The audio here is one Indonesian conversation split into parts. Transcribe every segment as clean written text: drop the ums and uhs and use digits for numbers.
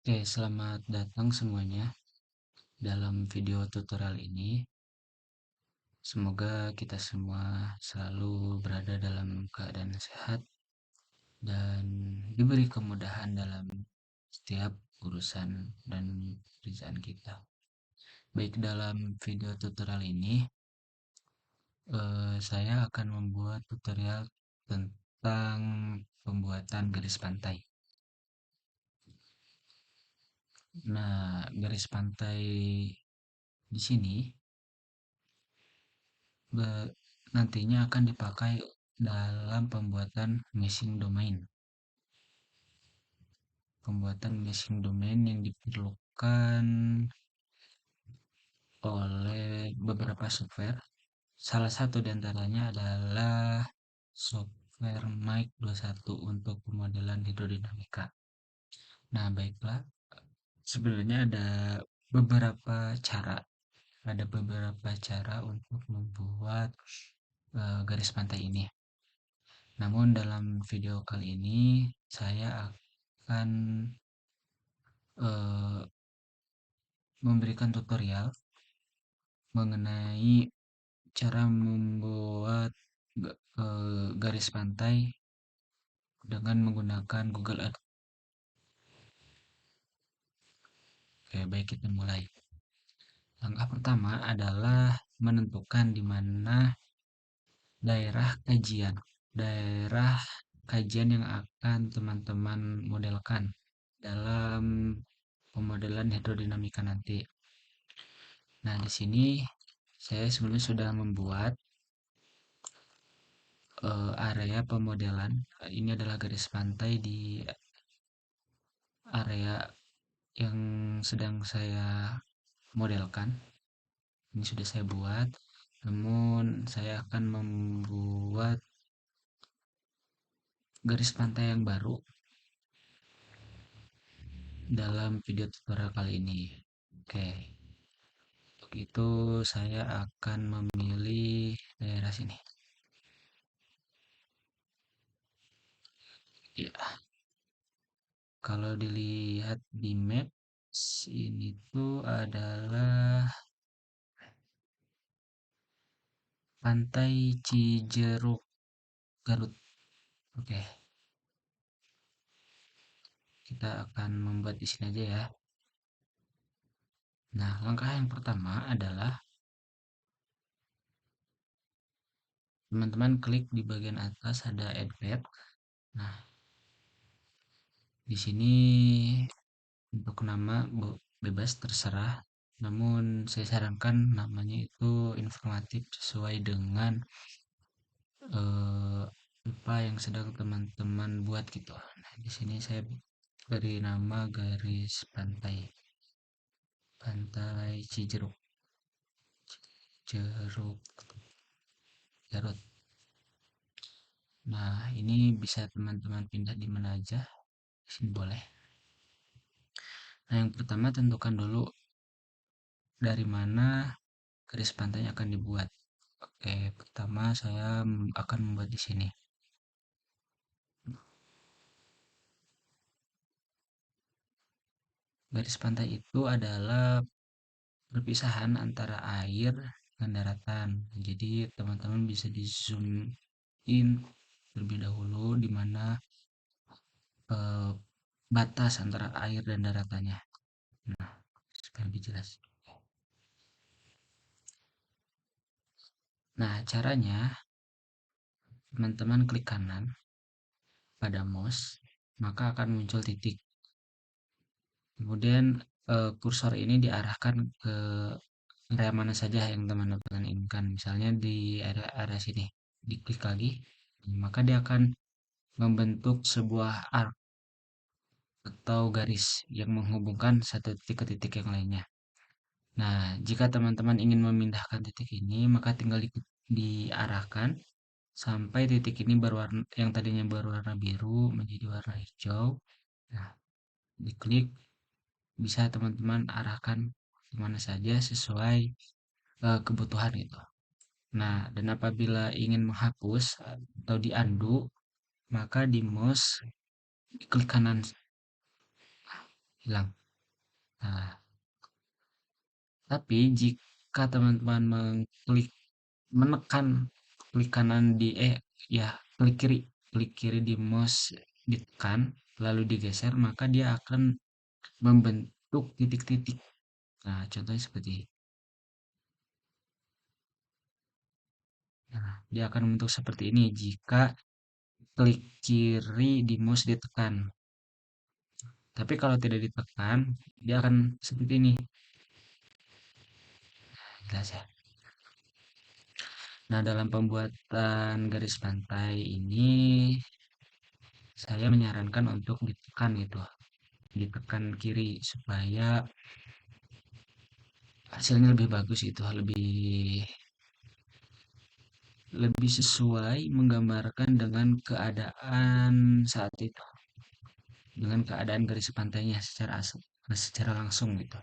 Oke, selamat datang semuanya dalam video tutorial ini. Semoga kita semua selalu berada dalam keadaan sehat dan diberi kemudahan dalam setiap urusan dan pekerjaan kita. Baik, dalam video tutorial ini, saya akan membuat tutorial tentang pembuatan garis pantai. Nah, garis pantai di sini nantinya akan dipakai dalam pembuatan meshing domain yang diperlukan oleh beberapa software. Salah satu di antaranya adalah software Mike 21 untuk pemodelan hidrodinamika. Nah, baiklah. Sebenarnya beberapa cara ada beberapa cara untuk membuat garis pantai ini. Namun dalam video kali ini saya akan eh, memberikan tutorial mengenai cara membuat garis pantai dengan menggunakan Google Earth. Oke, baik, kita mulai. Langkah pertama adalah menentukan di mana daerah daerah kajian yang akan teman-teman modelkan dalam pemodelan hidrodinamika nanti. Nah, di sini saya sebenarnya sudah membuat area pemodelan. Ini adalah garis pantai di area yang sedang saya modelkan. Ini sudah saya buat, namun saya akan membuat garis pantai yang baru dalam video tutorial kali ini. Oke, untuk itu saya akan memilih daerah sini. Ya, kalau dilihat di map, ini tuh adalah Pantai Cijeruk, Garut. Oke, kita akan membuat di sini aja ya. Nah, langkah yang pertama adalah teman-teman klik di bagian atas ada Add Pet. Nah, di sini untuk nama bebas terserah. Namun saya sarankan namanya itu informatif sesuai dengan apa yang sedang teman-teman buat gitu. Nah, di sini saya beri nama garis pantai. Pantai Cijeruk. Jeruk Garut. Nah, ini bisa teman-teman pindah di mana aja. Di sini boleh. Nah, yang pertama tentukan dulu dari mana garis pantainya akan dibuat. Oke, pertama saya akan membuat di sini. Garis pantai itu adalah perpisahan antara air dan daratan. Jadi teman-teman bisa di zoom in terlebih dahulu di mana eh, batas antara air dan daratannya. Nah, supaya lebih jelas. Nah, caranya teman-teman klik kanan pada mouse, maka akan muncul titik. Kemudian kursor ini diarahkan ke area mana saja yang teman-teman inginkan. Misalnya di area sini, diklik lagi, maka dia akan membentuk sebuah arc atau garis yang menghubungkan satu titik ke titik yang lainnya. Nah, jika teman-teman ingin memindahkan titik ini, maka tinggal diarahkan sampai titik ini berwarna yang tadinya berwarna biru menjadi warna hijau. Nah, diklik, bisa teman-teman arahkan kemana saja sesuai kebutuhan itu. Nah, dan apabila ingin menghapus atau di undo, maka di mouse klik kanan hilang. Nah, tapi jika teman-teman menekan klik kanan di ya klik kiri di mouse ditekan lalu digeser maka dia akan membentuk titik-titik. Nah, contohnya seperti ini. Nah, dia akan membentuk seperti ini jika klik kiri di mouse ditekan. Tapi kalau tidak ditekan, dia akan seperti ini. Jelas ya. Nah, dalam pembuatan garis pantai ini saya menyarankan untuk ditekan gitu. Ditekan kiri supaya hasilnya lebih bagus itu, lebih lebih sesuai menggambarkan dengan keadaan saat itu, dengan keadaan garis pantainya secara langsung gitu.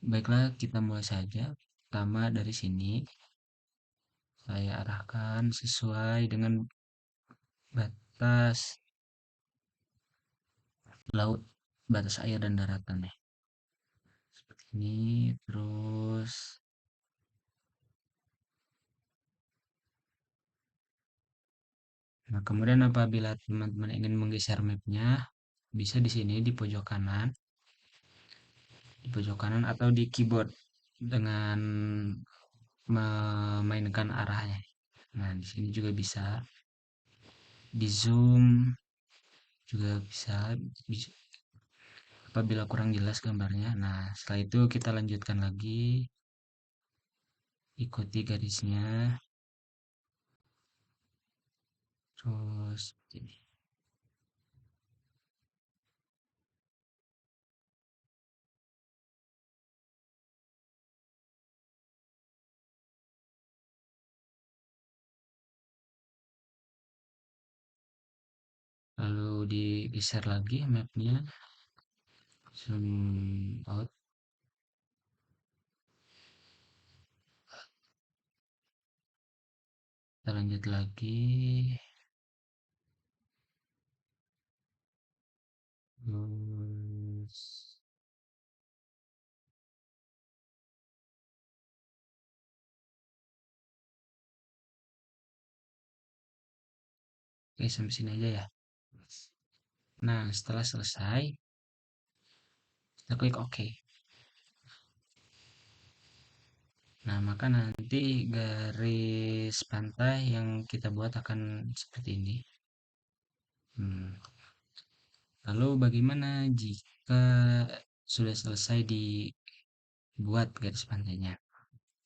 Baiklah, kita mulai saja. Pertama dari sini saya arahkan sesuai dengan batas laut, batas air dan daratan nih. Seperti ini, terus nah kemudian apabila teman-teman ingin menggeser mapnya, bisa di sini di pojok kanan atau di keyboard dengan memainkan arahnya. Nah, di sini juga bisa di zoom juga bisa apabila kurang jelas gambarnya. Nah, setelah itu kita lanjutkan lagi, ikuti garisnya, terus ini. Lalu digeser lagi mapnya, zoom out, kita lanjut lagi, terus oke sampai sini aja ya. Nah, setelah selesai, kita klik OK. Nah, maka nanti garis pantai yang kita buat akan seperti ini. Hmm. Lalu bagaimana jika sudah selesai dibuat garis pantainya?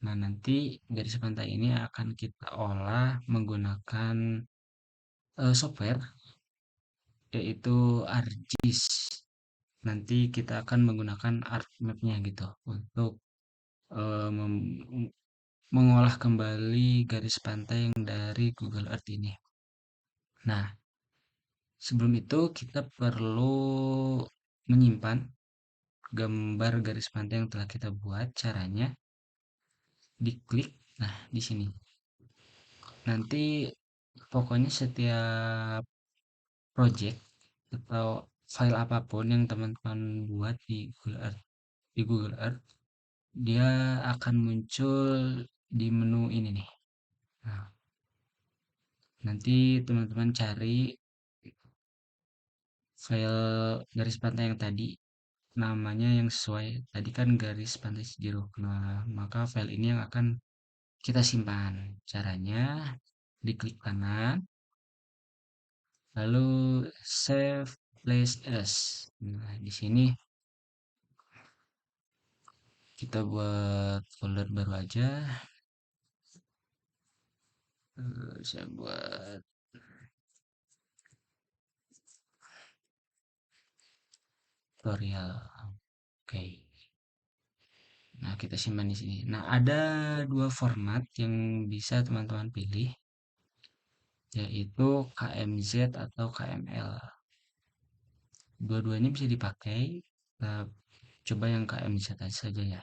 Nah, nanti garis pantai ini akan kita olah menggunakan software yaitu ArcGIS. Nanti kita akan menggunakan ArcMap-nya gitu untuk mengolah kembali garis pantai yang dari Google Earth ini. Nah, sebelum itu kita perlu menyimpan gambar garis pantai yang telah kita buat. Caranya diklik, nah di sini. Nanti pokoknya setiap project atau file apapun yang teman-teman buat di Google Earth, dia akan muncul di menu ini nih. Nah, nanti teman-teman cari file garis pantai yang tadi, namanya yang sesuai. Tadi kan garis pantai Sejero. Nah, maka file ini yang akan kita simpan. Caranya diklik kanan, lalu save place as. Nah, di sini kita buat folder baru aja. Saya buat tutorial. Oke. Nah, kita simpan di sini. Nah, ada dua format yang bisa teman-teman pilih, yaitu KMZ atau KML. Dua-duanya bisa dipakai. Nah, coba yang KMZ saja ya.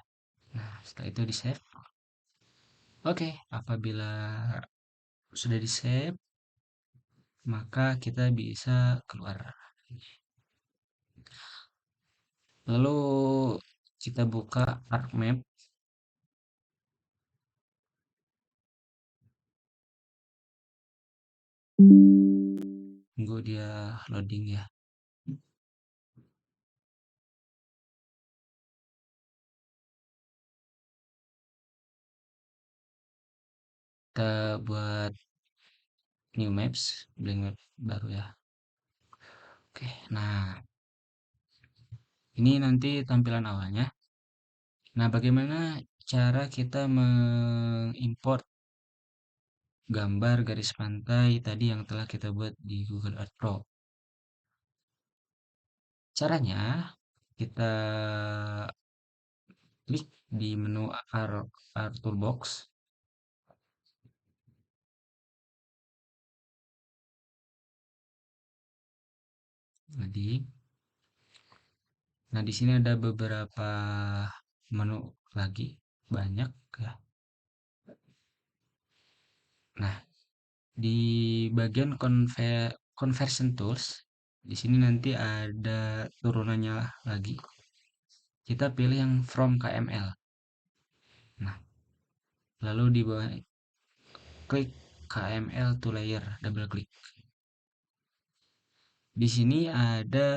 Nah, setelah itu di save. Oke, apabila sudah di save, maka kita bisa keluar. Lalu kita buka ArcMap, tunggu dia loading ya. Kita buat new maps, blank map baru ya. Oke, nah ini nanti tampilan awalnya. Nah, bagaimana cara kita mengimport gambar garis pantai tadi yang telah kita buat di Google Earth Pro? Caranya, kita klik di menu Art Toolbox. Jadi, nah di sini ada beberapa menu lagi, banyak ya. Nah, di bagian conversion tools, di sini nanti ada turunannya lagi. Kita pilih yang from KML. Nah, lalu di bawah klik KML to layer, double klik. Di sini ada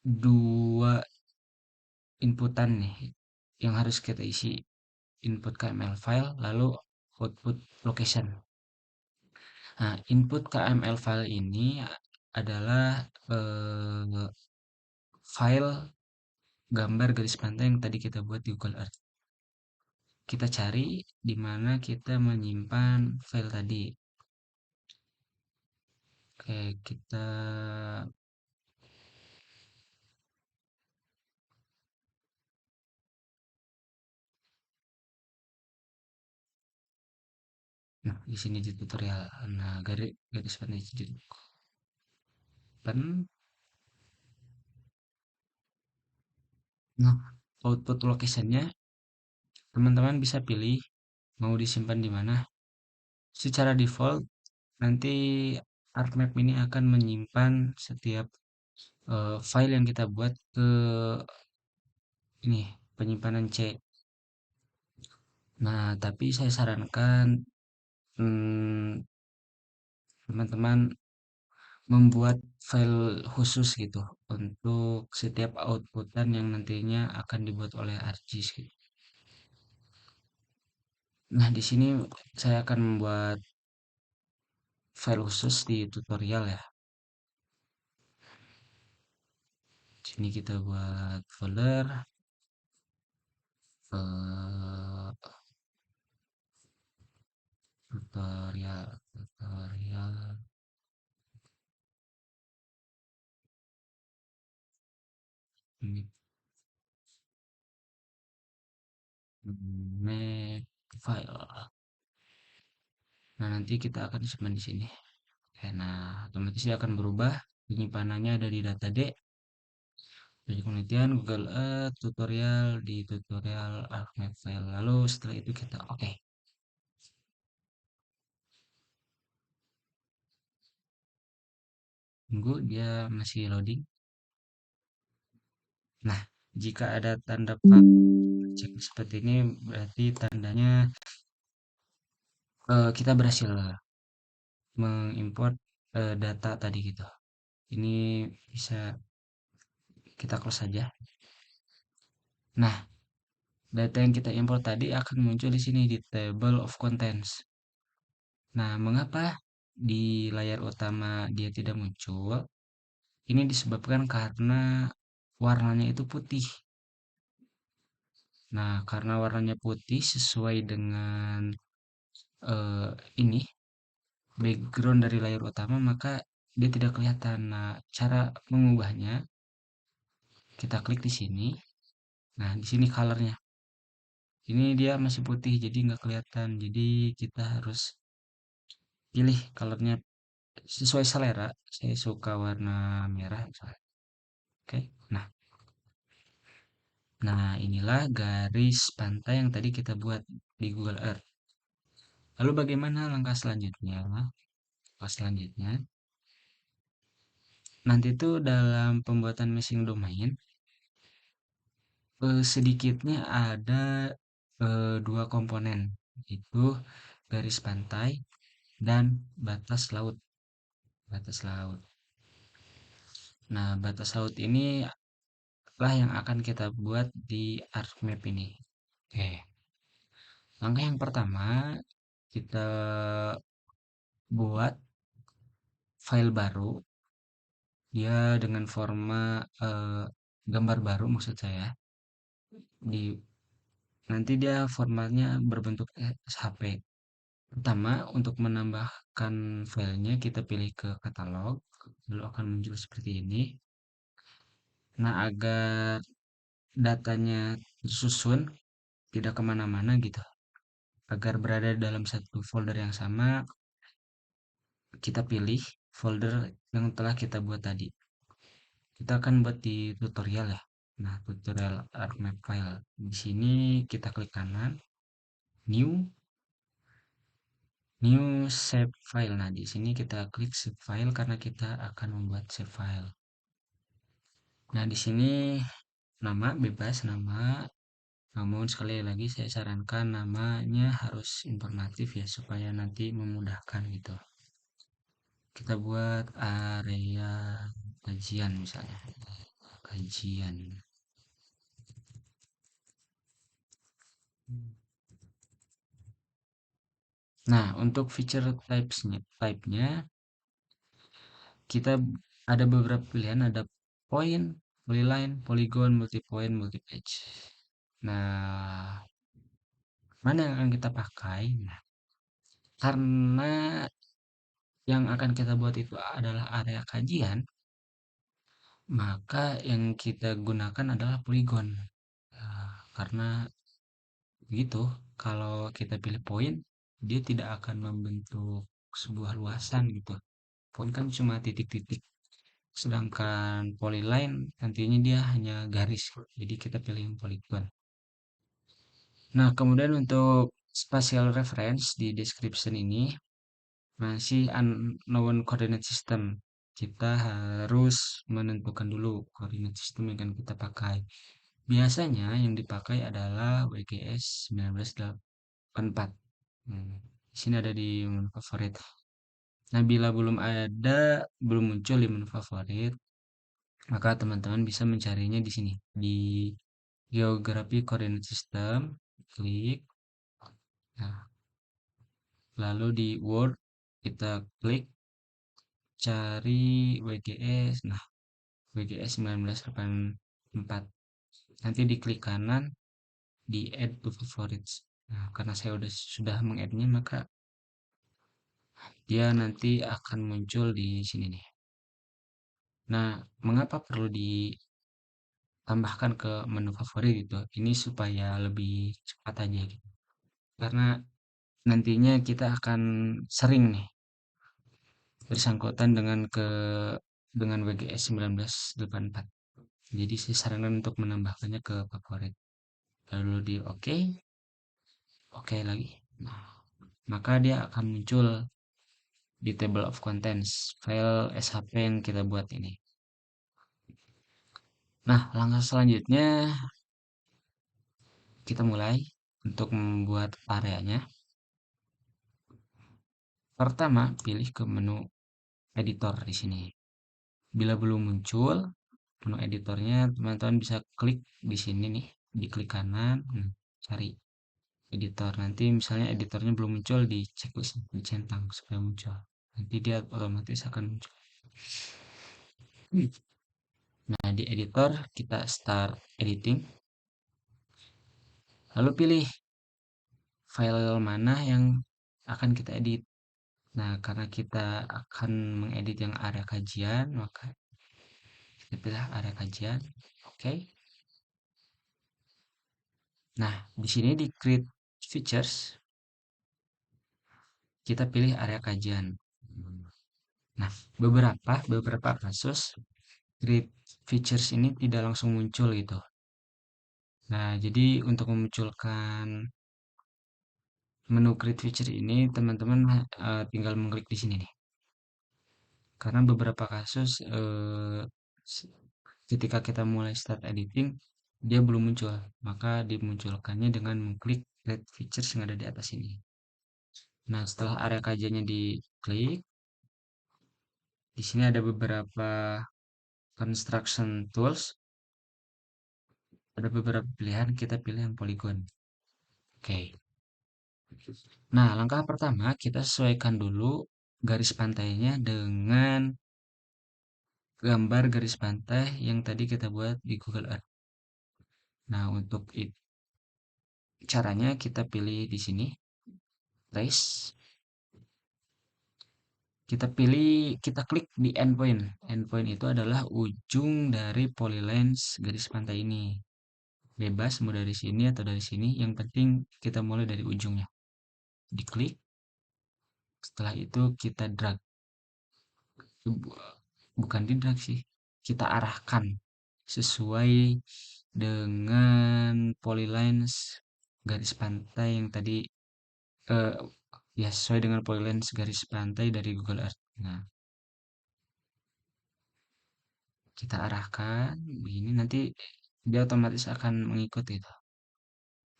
dua inputan nih yang harus kita isi. Input KML file, lalu output location. Nah, input KML file ini adalah file gambar garis pantai yang tadi kita buat di Google Earth. Kita cari di mana kita menyimpan file tadi. Oke, kita nah di sini di tutorial. Nah, garis garis pantai Cijedug. Nah, output locationnya teman-teman bisa pilih mau disimpan di mana. Secara default nanti ArcMap ini akan menyimpan setiap file yang kita buat ke ini penyimpanan C. Nah, tapi saya sarankan hmm, teman-teman membuat file khusus gitu untuk setiap outputan yang nantinya akan dibuat oleh ArcGIS gitu. Nah, di sini saya akan membuat file khusus di tutorial ya. Sini kita buat folder eh, tutorial ini make file. Nah, nanti kita akan simpan di sini. Oke, nah, otomatis dia akan berubah. Penyimpanannya ada di data D, dari penelitian Google Earth, tutorial di tutorial ArcMap file. Lalu setelah itu kita oke. Tunggu dia masih loading. Nah, jika ada tanda pak cek seperti ini berarti tandanya kita berhasil mengimport data tadi gitu. Ini bisa kita close saja. Nah, data yang kita import tadi akan muncul di sini di table of contents. Nah, mengapa di layar utama dia tidak muncul? Ini disebabkan karena warnanya itu putih. Nah, karena warnanya putih sesuai dengan eh, ini background dari layar utama, maka dia tidak kelihatan. Nah, cara mengubahnya kita klik di sini. Nah, di sini colornya. Ini dia masih putih, jadi nggak kelihatan. Jadi kita harus pilih colornya sesuai selera. Saya suka warna merah misalnya. Oke. Nah, inilah garis pantai yang tadi kita buat di Google Earth. Lalu bagaimana langkah selanjutnya? Langkah selanjutnya. nanti tuh dalam pembuatan meshing domain, sedikitnya ada dua komponen, itu garis pantai dan batas laut. Batas laut. Nah, batas laut ini lah yang akan kita buat di ArcMap ini. Oke, langkah yang pertama kita buat file baru, dia dengan format gambar baru maksud saya. Di nanti dia formatnya berbentuk SHP. Pertama, untuk menambahkan filenya kita pilih ke katalog, lalu akan muncul seperti ini. Nah, agar datanya tersusun, tidak kemana-mana gitu, agar berada dalam satu folder yang sama, kita pilih folder yang telah kita buat tadi. Kita akan buat di tutorial ya. Nah, tutorial ArcMap file. Di sini kita klik kanan, new, new save file. Nah, di sini kita klik save file karena kita akan membuat save file. Nah, di sini nama bebas nama. Namun sekali lagi saya sarankan namanya harus informatif ya supaya nanti memudahkan gitu. Kita buat area kajian misalnya. Kajian. Nah, untuk feature type-nya kita ada beberapa pilihan, ada point, polyline, polygon, multipoint, multipage. Nah, mana yang akan kita pakai? Nah, karena yang akan kita buat itu adalah area kajian, maka yang kita gunakan adalah polygon. Nah, karena begitu, kalau kita pilih point, dia tidak akan membentuk sebuah luasan gitu. Point kan cuma titik-titik. Sedangkan polyline nantinya dia hanya garis. Jadi kita pilih yang polygon. Nah, kemudian untuk spatial reference di description ini masih unknown coordinate system. Kita harus menentukan dulu koordinat sistem yang akan kita pakai. Biasanya yang dipakai adalah WGS 1984. Di sini ada di menu favorit. Nah, bila belum muncul di menu favorit, maka teman-teman bisa mencarinya di sini, di geografi coordinate system, klik. Nah, lalu di Word kita klik cari WGS. Nah, WGS 1984. Nanti di klik kanan di add to favorites. Nah, karena saya sudah meng-add-nya maka dia nanti akan muncul di sini nih. Nah, mengapa perlu ditambahkan ke menu favorit gitu? Ini supaya lebih cepat aja gitu. Karena nantinya kita akan sering nih bersangkutan dengan WGS 1984. Jadi saya sarankan untuk menambahkannya ke favorit. Lalu di OK, OK lagi. Nah, maka dia akan muncul di table of contents file SHP yang kita buat ini. Nah, langkah selanjutnya kita mulai untuk membuat areanya. Pertama, pilih ke menu editor di sini. Bila belum muncul menu editornya, teman-teman bisa klik di sini nih, di klik kanan, cari editor. Nanti misalnya editornya belum muncul, di checklist, dicentang supaya muncul. Nanti dia otomatis akan muncul. Nah, di editor kita start editing. Lalu pilih file mana yang akan kita edit. Nah, karena kita akan mengedit yang area kajian, maka kita pilih area kajian. Oke. Nah, di sini di create features, kita pilih area kajian. Nah, beberapa kasus create features ini tidak langsung muncul gitu. Nah, jadi untuk memunculkan menu create feature ini, teman-teman tinggal mengklik di sini nih. Karena beberapa kasus s- ketika kita mulai start editing dia belum muncul, maka dimunculkannya dengan mengklik red features yang ada di atas ini. Nah, setelah area kajiannya diklik, di sini ada beberapa construction tools, ada beberapa pilihan, kita pilih yang polygon. Oke. Nah, langkah pertama kita sesuaikan dulu garis pantainya dengan gambar garis pantai yang tadi kita buat di Google Earth. Nah, untuk itu caranya kita pilih di sini trace. Kita pilih, kita klik di endpoint. Endpoint itu adalah ujung dari polylines garis pantai ini. Bebas mau dari sini atau dari sini, yang penting kita mulai dari ujungnya. Diklik, setelah itu kita drag. Bukan di drag sih, kita arahkan sesuai dengan polylines garis pantai yang tadi eh, ya sesuai dengan polylines garis pantai dari Google Earth. Nah, kita arahkan begini nanti dia otomatis akan mengikuti itu.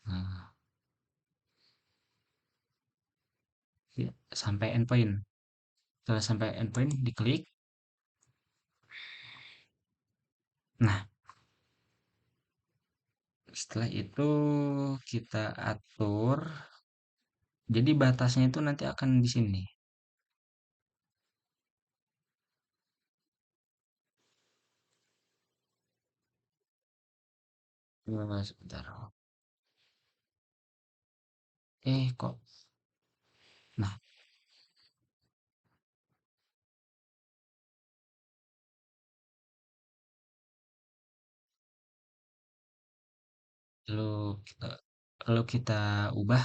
Nah, ya, sampai endpoint. Setelah sampai endpoint diklik. Nah, setelah itu kita atur. Jadi batasnya itu nanti akan di sini. Sebentar. Kok. Nah, lalu kita kalau kita ubah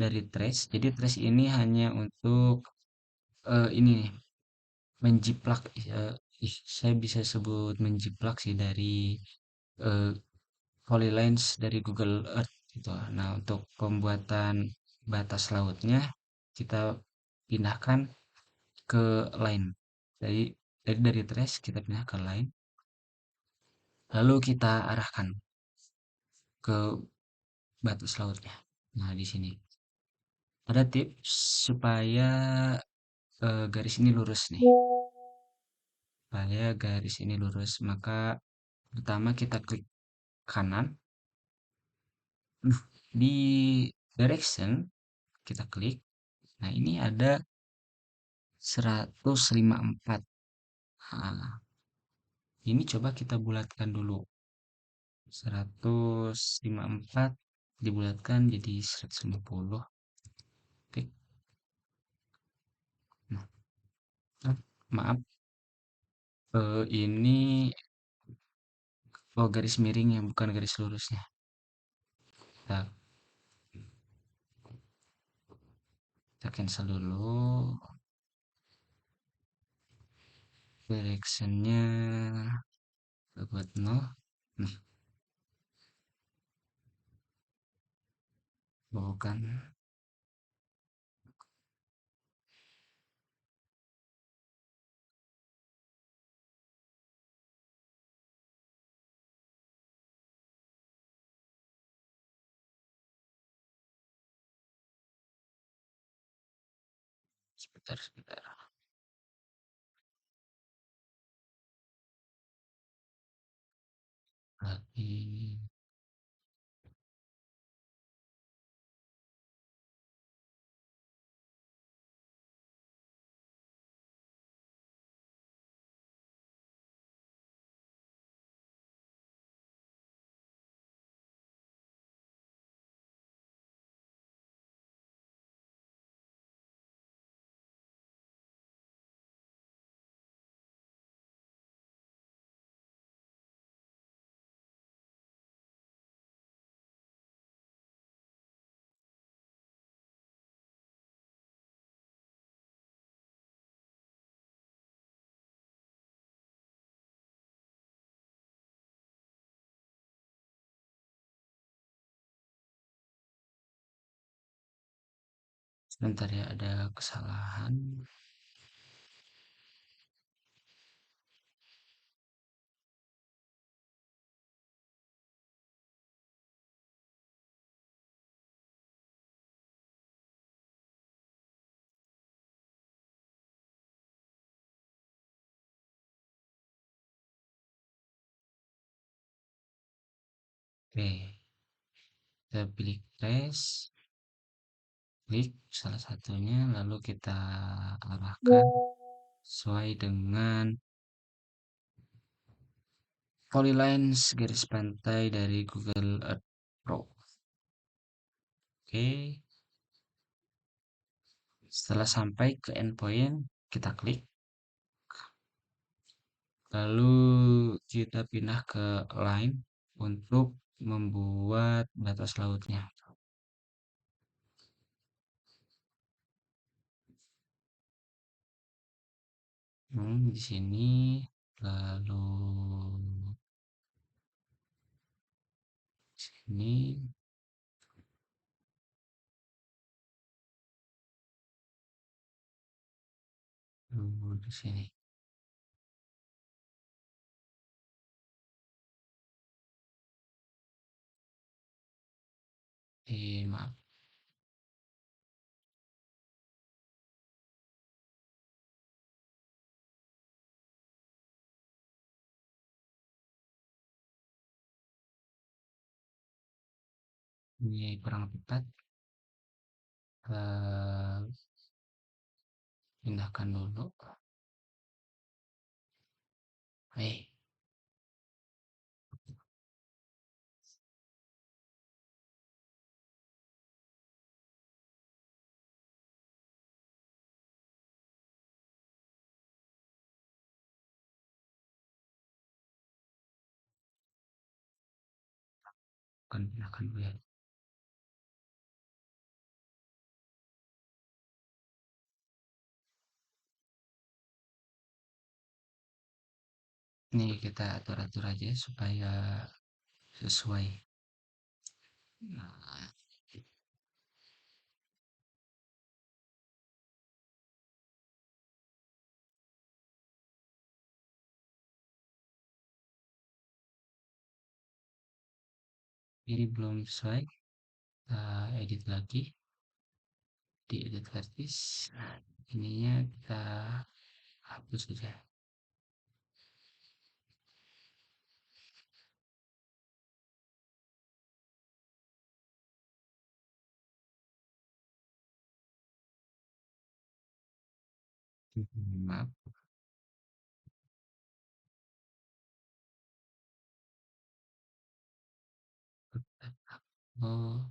dari trace. Jadi trace ini hanya untuk ini nih, menjiplak. Saya bisa sebut menjiplak sih dari eh, polylines dari Google Earth gitu. Nah, untuk pembuatan batas lautnya kita pindahkan ke line. Dari trace kita pindah ke line, lalu kita arahkan ke batas lautnya. Nah, di sini ada tips supaya garis ini lurus nih. Supaya garis ini lurus, maka pertama kita klik kanan. Nah, di direction kita klik. Nah, ini ada 154. Nah, ini coba kita bulatkan dulu. 154 dibulatkan jadi 150. Oke. Nah, maaf. Ini garis miring yang bukan garis lurusnya. Kita, kita cancel dulu. Directionnya buat 0. Nah, bukan. Sebentar. Lagi. Sebentar ya, ada kesalahan. Oke, kita pilih trace, klik salah satunya, lalu kita arahkan sesuai dengan polylines garis pantai dari Google Earth Pro. Oke, setelah sampai ke endpoint, kita klik, lalu kita pindah ke line untuk membuat batas lautnya. Di sini, lalu sini, lalu di sini. Maaf, ini kurang tepat. Eh, Pindahkan dulu. Akan pindahkan dulu ya. Ini kita atur-atur aja supaya sesuai. Nah, ini belum sesuai. Kita edit lagi di edit vertis. Nah, ininya kita hapus saja. Maaf. Oh,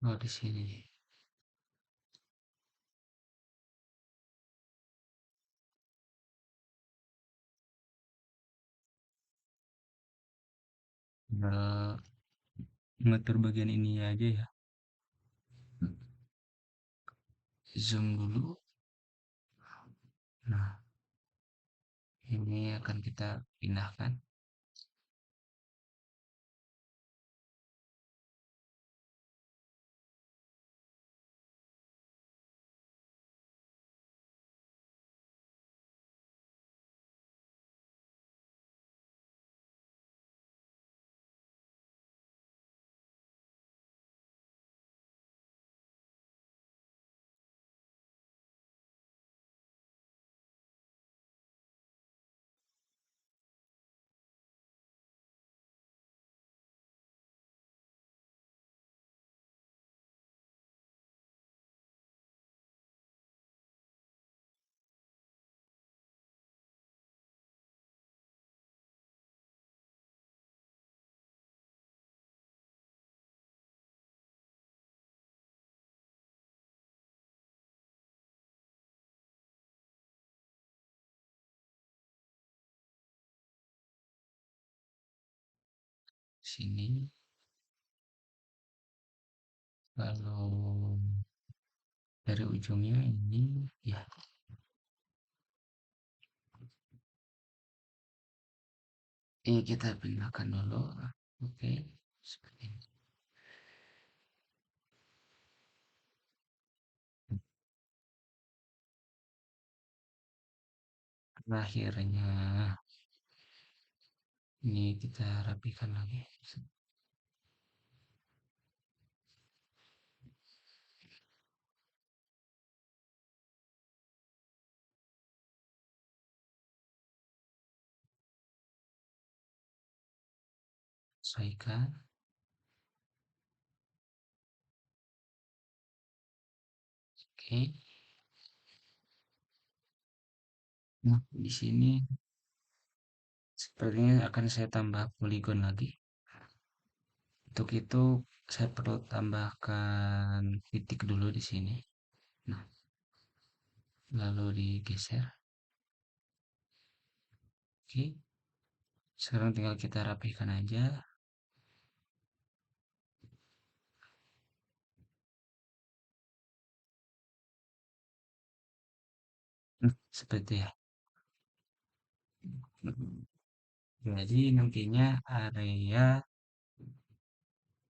oh di sini. Tinggal mengatur bagian ini aja ya. Zoom dulu. Nah, ini akan kita pindahkan. Sini. Lalu dari ujungnya ini ya. Ini kita pindahkan dulu. Oke, seperti ini. Akhirnya ini kita rapikan lagi. sesuaikan. Oke. Nah, di sini sepertinya akan saya tambah poligon lagi. Untuk itu saya perlu tambahkan titik dulu di sini. Nah, lalu digeser. Oke. Sekarang tinggal kita rapihkan aja. Seperti ya. Jadi nantinya area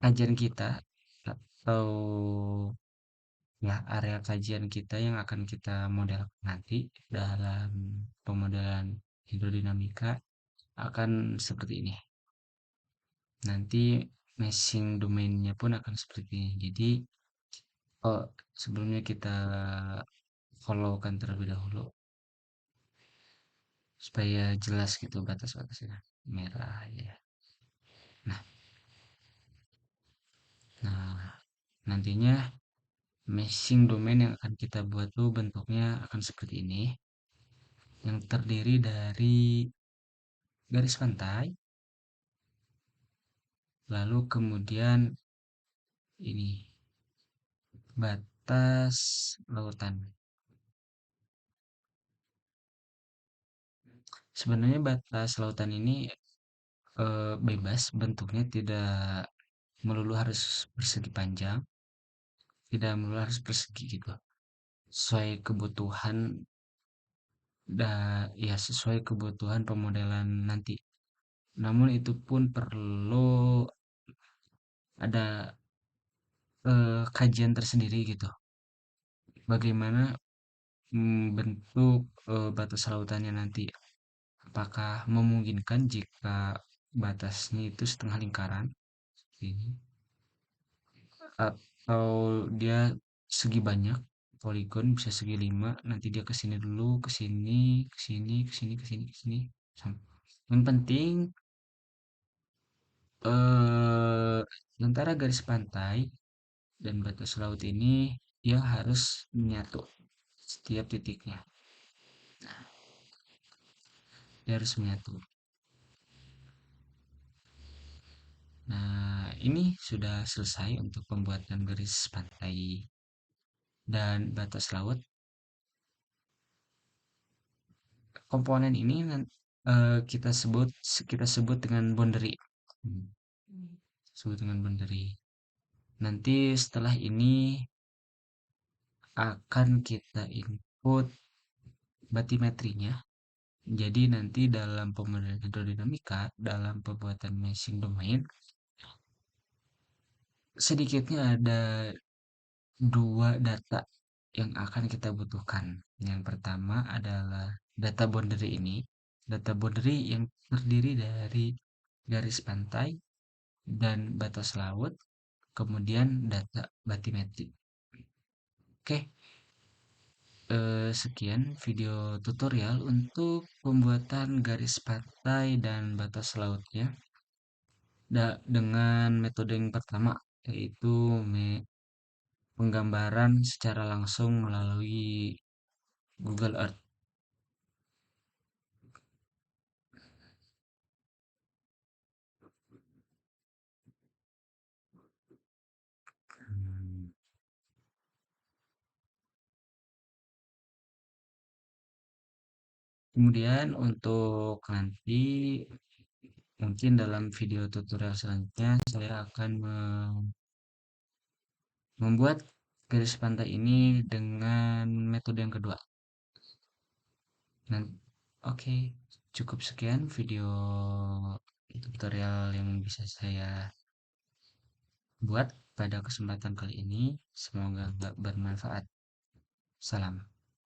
kajian kita atau ya area kajian kita yang akan kita model nanti dalam pemodelan hidrodinamika akan seperti ini. Nanti meshing domainnya pun akan seperti ini. Jadi oh, sebelumnya kita follow-kan terlebih dahulu supaya jelas gitu batas-batasnya. Merah ya. Nah, nah nantinya meshing domain yang akan kita buat tuh bentuknya akan seperti ini, yang terdiri dari garis pantai, lalu kemudian ini batas lautan. Sebenarnya batas lautan ini bebas bentuknya, tidak melulu harus persegi panjang, tidak melulu harus persegi gitu. Sesuai kebutuhan ya sesuai kebutuhan pemodelan nanti. Namun itu pun perlu ada kajian tersendiri gitu. Bagaimana bentuk batas lautannya nanti. Apakah memungkinkan jika batasnya itu setengah lingkaran ini, atau dia segi banyak poligon bisa segi 5, nanti dia ke sini dulu, ke sini, ke sini, ke sini, ke sini, ke sini. Yang penting eh antara garis pantai dan batas laut ini dia harus menyatu setiap titiknya. Dia harus menyatu. Nah, ini sudah selesai untuk pembuatan garis pantai dan batas laut. Komponen ini kita sebut dengan boundary. Hmm, Sebut dengan boundary. Nanti setelah ini akan kita input batimetrinya. Jadi nanti dalam pemodelan hidrodinamika, dalam pembuatan meshing domain, sedikitnya ada dua data yang akan kita butuhkan. Yang pertama adalah data boundary ini. Data boundary yang terdiri dari garis pantai dan batas laut, kemudian data batimetri. Oke, sekian video tutorial untuk pembuatan garis pantai dan batas lautnya dengan metode yang pertama, yaitu penggambaran secara langsung melalui Google Earth. Hmm, Kemudian untuk nanti mungkin dalam video tutorial selanjutnya saya akan membuat garis pantai ini dengan metode yang kedua. Oke, cukup sekian video tutorial yang bisa saya buat pada kesempatan kali ini. Semoga bermanfaat. Salam.